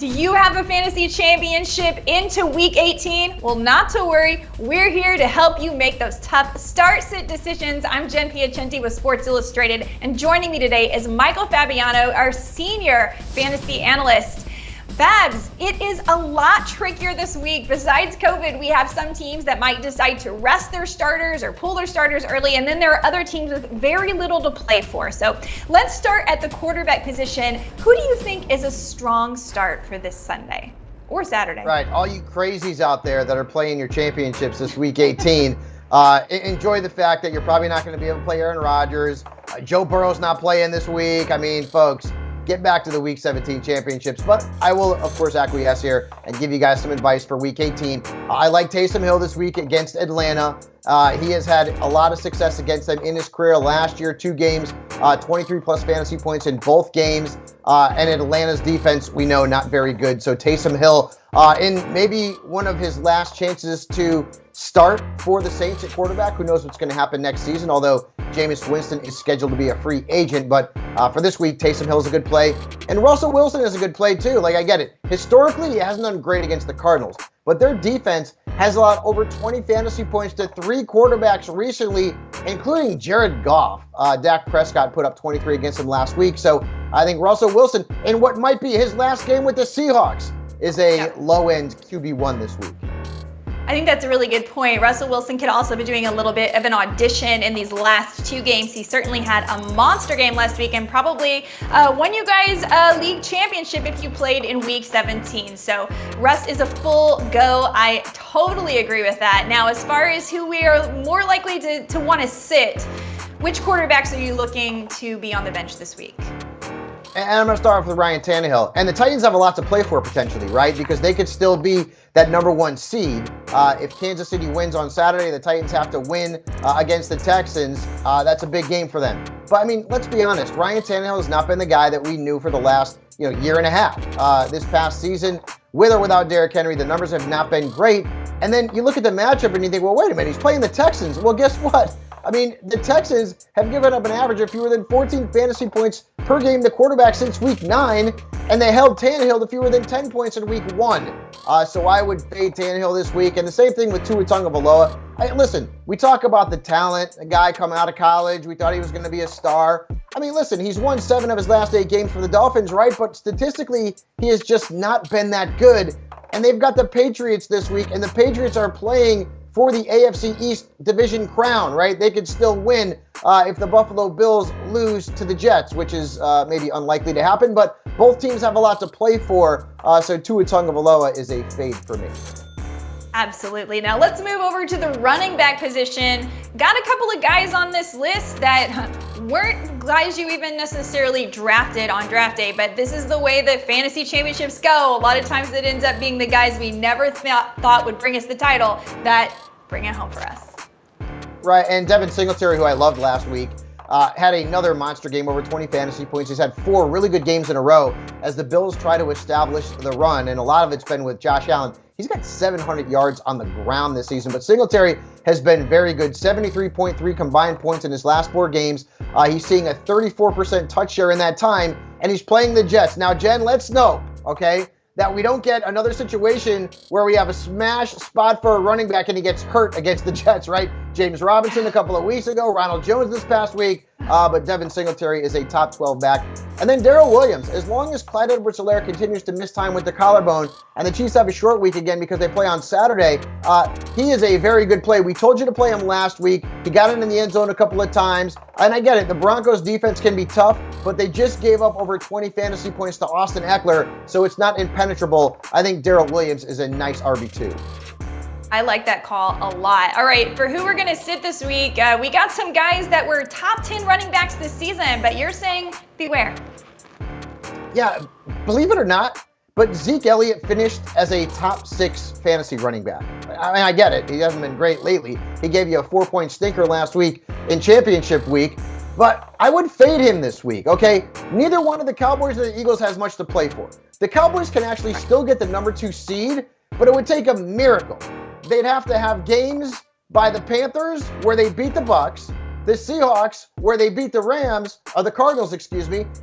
Do you have a fantasy championship into week 18? Well, not to worry. We're here to help you make those tough start-sit decisions. I'm Jen Piacenti with Sports Illustrated, and joining me today is Michael Fabiano, our senior fantasy analyst. Babs, it is a lot trickier this week. Besides COVID, we have some teams that might decide to rest their starters or pull their starters early, and then there are other teams with very little to play for. So let's start at the quarterback position. Who do you think is a strong start for this Sunday or Saturday? Right, all you crazies out there that are playing your championships this week 18, enjoy the fact that you're probably not going to be able to play Aaron Rodgers. Joe Burrow's not playing this week. I mean, folks, get back to the Week 17 championships. But I will, of course, acquiesce here and give you guys some advice for Week 18. I like Taysom Hill this week against Atlanta. He has had a lot of success against them in his career. Last year, 2 games, 23-plus fantasy points in both games. And Atlanta's defense, we know, not very good. So Taysom Hill, in maybe one of his last chances to start for the Saints at quarterback. Who knows what's going to happen next season, although Jameis Winston is scheduled to be a free agent. But for this week, Taysom Hill is a good play. And Russell Wilson is a good play, too. Like, I get it. Historically, he hasn't done great against the Cardinals. But their defense has allowed over 20 fantasy points to 3 quarterbacks recently, including Jared Goff. Dak Prescott put up 23 against him last week. So I think Russell Wilson, in what might be his last game with the Seahawks, is a low-end QB1 this week. I think that's a really good point. Russell Wilson could also be doing a little bit of an audition in these last 2 games. He certainly had a monster game last week and probably won you guys a league championship if you played in week 17. So Russ is a full go. I totally agree with that. Now, as far as who we are more likely to want to sit, which quarterbacks are you looking to be on the bench this week? And I'm going to start off with Ryan Tannehill. And the Titans have a lot to play for potentially, right? Because they could still be that number 1 seed. If Kansas City wins on Saturday, the Titans have to win against the Texans. That's a big game for them. But, I mean, let's be honest. Ryan Tannehill has not been the guy that we knew for the last year and a half. This past season, with or without Derrick Henry, the numbers have not been great. And then you look at the matchup and you think, well, wait a minute, he's playing the Texans. Well, guess what? I mean, the Texans have given up an average of fewer than 14 fantasy points per game to quarterback since week 9, and they held Tannehill to fewer than 10 points in week 1. So I would fade Tannehill this week, and the same thing with Tua Tagovailoa. Listen, we talk about the talent, a guy coming out of college. We thought he was going to be a star. I mean, listen, he's won 7 of his last 8 games for the Dolphins, right? But statistically, he has just not been that good. And they've got the Patriots this week, and the Patriots are playing for the AFC East division crown, right? They could still win if the Buffalo Bills lose to the Jets, which is maybe unlikely to happen, but both teams have a lot to play for, so Tua Tagovailoa is a fade for me. Absolutely. Now let's move over to the running back position. Got a couple of guys on this list that weren't guys you even necessarily drafted on draft day, but this is the way that fantasy championships go. A lot of times it ends up being the guys we never thought would bring us the title that bring it home for us. Right, and Devin Singletary, who I loved last week, had another monster game, over 20 fantasy points. He's had 4 really good games in a row as the Bills try to establish the run, and a lot of it's been with Josh Allen. He's got 700 yards on the ground this season, but Singletary has been very good. 73.3 combined points in his last 4 games. He's seeing a 34% touch share in that time, and he's playing the Jets. Now, Jen, let's know, okay, that we don't get another situation where we have a smash spot for a running back and he gets hurt against the Jets, right? James Robinson a couple of weeks ago, Ronald Jones this past week, but Devin Singletary is a top 12 back. And then Darrel Williams, as long as Clyde Edwards-Helaire continues to miss time with the collarbone, and the Chiefs have a short week again because they play on Saturday, he is a very good play. We told you to play him last week. He got in the end zone a couple of times, and I get it. The Broncos defense can be tough, but they just gave up over 20 fantasy points to Austin Eckler, so it's not impenetrable. I think Darrel Williams is a nice RB2. I like that call a lot. All right, for who we're going to sit this week, we got some guys that were top 10 running backs this season, but you're saying beware. Yeah, believe it or not, but Zeke Elliott finished as a top 6 fantasy running back. I mean, I get it. He hasn't been great lately. He gave you a 4-point stinker last week in championship week, but I would fade him this week, okay? Neither one of the Cowboys or the Eagles has much to play for. The Cowboys can actually still get the number 2 seed, but it would take a miracle. They'd have to have games by the Panthers where they beat the Bucks, the Seahawks, where they beat the Cardinals,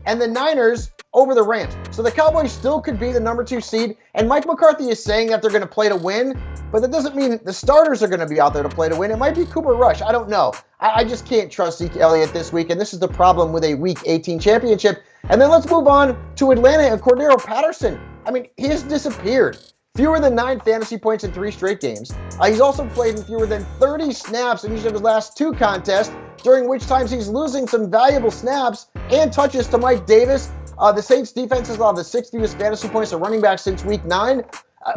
and the Niners over the Rams. So the Cowboys still could be the number 2 seed, and Mike McCarthy is saying that they're going to play to win, but that doesn't mean the starters are going to be out there to play to win. It might be Cooper Rush. I don't know. I just can't trust Zeke Elliott this week, and this is the problem with a Week 18 championship. And then let's move on to Atlanta and CORDARELLE Patterson. I mean, he has disappeared. Fewer than 9 fantasy points in 3 straight games. He's also played in fewer than 30 snaps in each of his last 2 contests, during which times he's losing some valuable snaps and touches to Mike Davis. The Saints defense has allowed the 6th fewest fantasy points to running back since Week 9.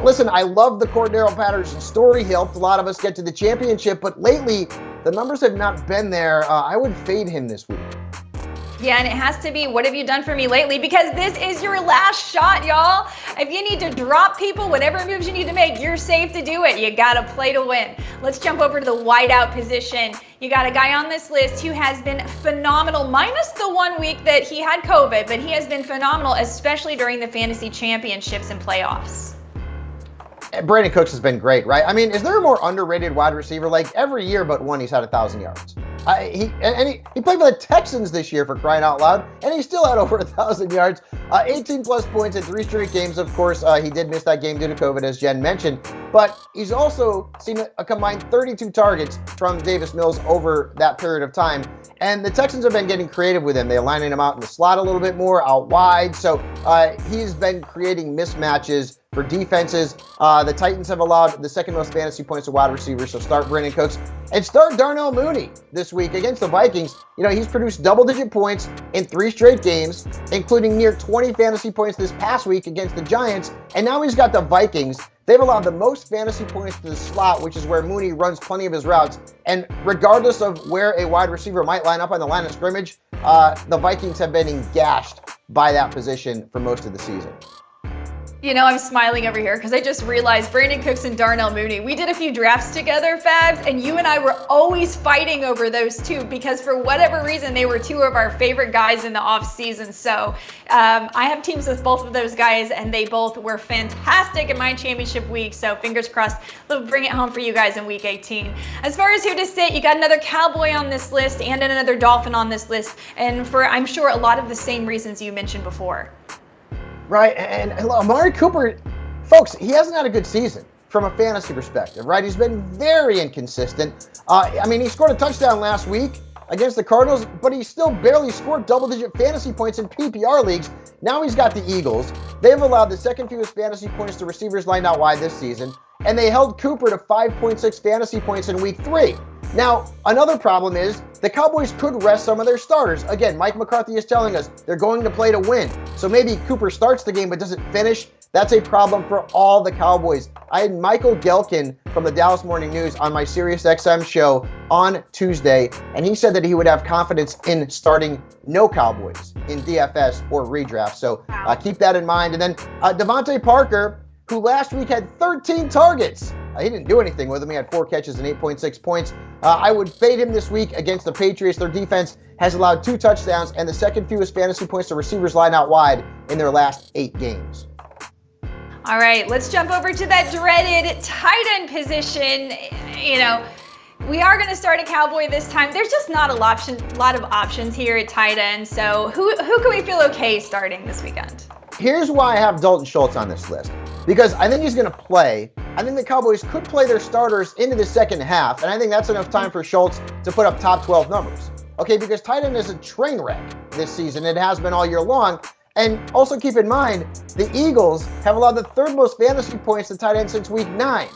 Listen, I love the CORDARELLE Patterson story. He helped a lot of us get to the championship, but lately, the numbers have not been there. I would fade him this week. Yeah, and it has to be, what have you done for me lately? Because this is your last shot, y'all. If you need to drop people, whatever moves you need to make, you're safe to do it. You got to play to win. Let's jump over to the wideout position. You got a guy on this list who has been phenomenal, minus the 1 week that he had COVID, but he has been phenomenal, especially during the fantasy championships and playoffs. Brandin Cooks has been great, right? I mean, is there a more underrated wide receiver? Like, every year but one, he's had 1,000 yards. He played for the Texans this year, for crying out loud, and he still had over 1,000 yards, 18-plus points in 3 straight games. Of course, he did miss that game due to COVID, as Jen mentioned, but he's also seen a combined 32 targets from Davis Mills over that period of time, and the Texans have been getting creative with him. They're lining him out in the slot a little bit more, out wide, so he's been creating mismatches for defenses. The Titans have allowed the 2nd most fantasy points to wide receivers, so start Brandin Cooks and start Darnell Mooney this week against the Vikings. You know, he's produced double-digit points in 3 straight games, including near 20 fantasy points this past week against the Giants, and now he's got the Vikings. They've allowed the most fantasy points to the slot, which is where Mooney runs plenty of his routes, and regardless of where a wide receiver might line up on the line of scrimmage, the Vikings have been engashed by that position for most of the season. You know, I'm smiling over here because I just realized Brandin Cooks and Darnell Mooney, we did a few drafts together, Fabs, and you and I were always fighting over those 2 because for whatever reason, they were 2 of our favorite guys in the offseason. So I have teams with both of those guys, and they both were fantastic in my championship week. So fingers crossed, they'll bring it home for you guys in Week 18. As far as who to sit, you got another Cowboy on this list and another Dolphin on this list, and for, I'm sure, a lot of the same reasons you mentioned before. Right, and Amari Cooper, folks, he hasn't had a good season from a fantasy perspective, right? He's been very inconsistent. I mean, he scored a touchdown last week against the Cardinals, but he still barely scored double-digit fantasy points in PPR leagues. Now he's got the Eagles. They've allowed the 2nd fewest fantasy points to receivers lined out wide this season, and they held Cooper to 5.6 fantasy points in Week 3. Now, another problem is the Cowboys could rest some of their starters. Again, Mike McCarthy is telling us they're going to play to win. So maybe Cooper starts the game but doesn't finish. That's a problem for all the Cowboys. I had Michael Gelkin from the Dallas Morning News on my SiriusXM show on Tuesday, and he said that he would have confidence in starting no Cowboys in DFS or redraft. So keep that in mind. And then DeVante Parker, who last week had 13 targets. He didn't do anything with him. He had 4 catches and 8.6 points. I would fade him this week against the Patriots. Their defense has allowed 2 touchdowns and the 2nd fewest fantasy points to receivers line out wide in their last 8 games. All right, let's jump over to that dreaded tight end position. You know, we are going to start a Cowboy this time. There's just not a lot of options here at tight end. So who can we feel okay starting this weekend? Here's why I have Dalton Schultz on this list. Because I think he's going to play. I think the Cowboys could play their starters into the second half, and I think that's enough time for Schultz to put up top 12 numbers. Okay, because tight end is a train wreck this season. It has been all year long. And also keep in mind, the Eagles have allowed the 3rd most fantasy points to tight end since Week 9.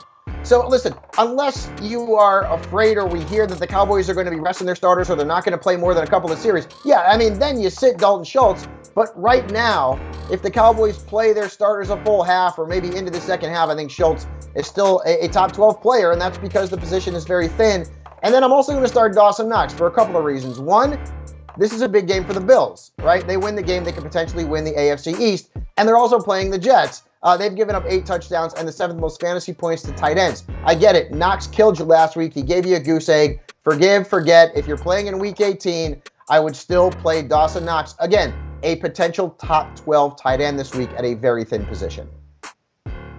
So listen, unless you are afraid or we hear that the Cowboys are going to be resting their starters or they're not going to play more than a couple of series, yeah, I mean, then you sit Dalton Schultz. But right now, if the Cowboys play their starters a full half or maybe into the second half, I think Schultz is still a top 12 player, and that's because the position is very thin. And then I'm also going to start Dawson Knox for a couple of reasons. One, this is a big game for the Bills, right? They win the game, they could potentially win the AFC East, and they're also playing the Jets. They've given up 8 touchdowns and the 7th most fantasy points to tight ends. I get it. Knox killed you last week. He gave you a goose egg. Forgive, forget. If you're playing in Week 18, I would still play Dawson Knox. Again, a potential top 12 tight end this week at a very thin position.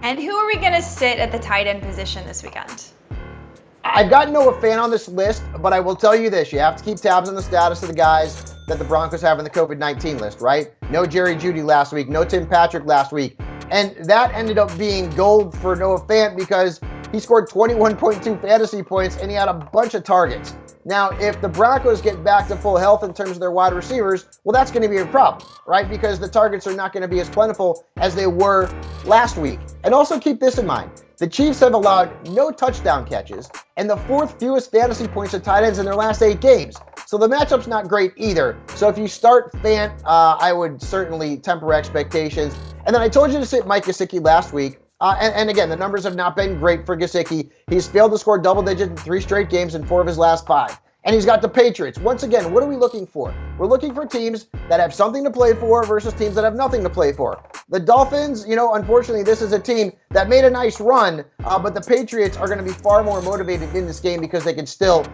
And who are we going to sit at the tight end position this weekend? I've got Noah Fant on this list, but I will tell you this. You have to keep tabs on the status of the guys that the Broncos have on the COVID-19 list, right? No Jerry Jeudy last week, no Tim Patrick last week. And that ended up being gold for Noah Fant because he scored 21.2 fantasy points and he had a bunch of targets. Now, if the Broncos get back to full health in terms of their wide receivers, well, that's going to be a problem, right? Because the targets are not going to be as plentiful as they were last week. And also keep this in mind. The Chiefs have allowed no touchdown catches and the fourth fewest fantasy points to tight ends in their last 8 games. So the matchup's not great either. So if you start Fant, I would certainly temper expectations. And then I told you to sit Mike Gesicki last week. And again, the numbers have not been great for Gesicki. He's failed to score double digits in 3 straight games in 4 of his last 5. And he's got the Patriots. Once again, what are we looking for? We're looking for teams that have something to play for versus teams that have nothing to play for. The Dolphins, unfortunately, this is a team that made a nice run, but the Patriots are going to be far more motivated in this game because they can still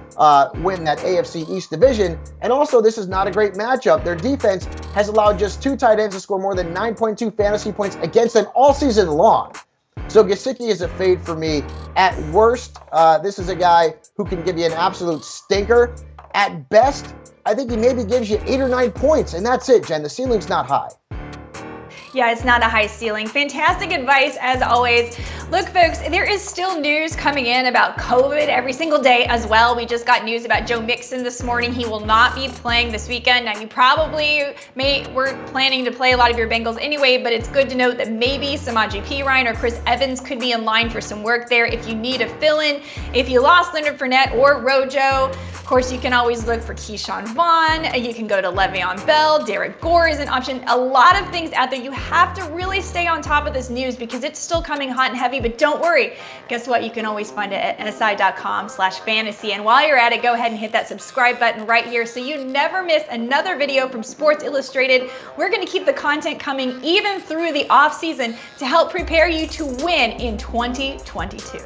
win that AFC East division. And also, this is not a great matchup. Their defense has allowed just 2 tight ends to score more than 9.2 fantasy points against them all season long. So Gesicki is a fade for me. At worst, this is a guy who can give you an absolute stinker. At best, I think he maybe gives you 8 or 9 points, and that's it, Jen. The ceiling's not high. Yeah, it's not a high ceiling. Fantastic advice as always. Look, folks, there is still news coming in about COVID every single day as well. We just got news about Joe Mixon this morning. He will not be playing this weekend. Now, you probably were planning to play a lot of your Bengals anyway, but it's good to note that maybe Samaje Perine or Chris Evans could be in line for some work there if you need a fill-in. If you lost Leonard Fournette or Rojo, of course, you can always look for Keyshawn Vaughn. You can go to Le'Veon Bell. Derek Gore is an option. A lot of things out there. You have to really stay on top of this news because it's still coming hot and heavy, but don't worry. Guess what? You can always find it at nsi.com/fantasy. And while you're at it, go ahead and hit that subscribe button right here so you never miss another video from Sports Illustrated. We're going to keep the content coming even through the off season to help prepare you to win in 2022.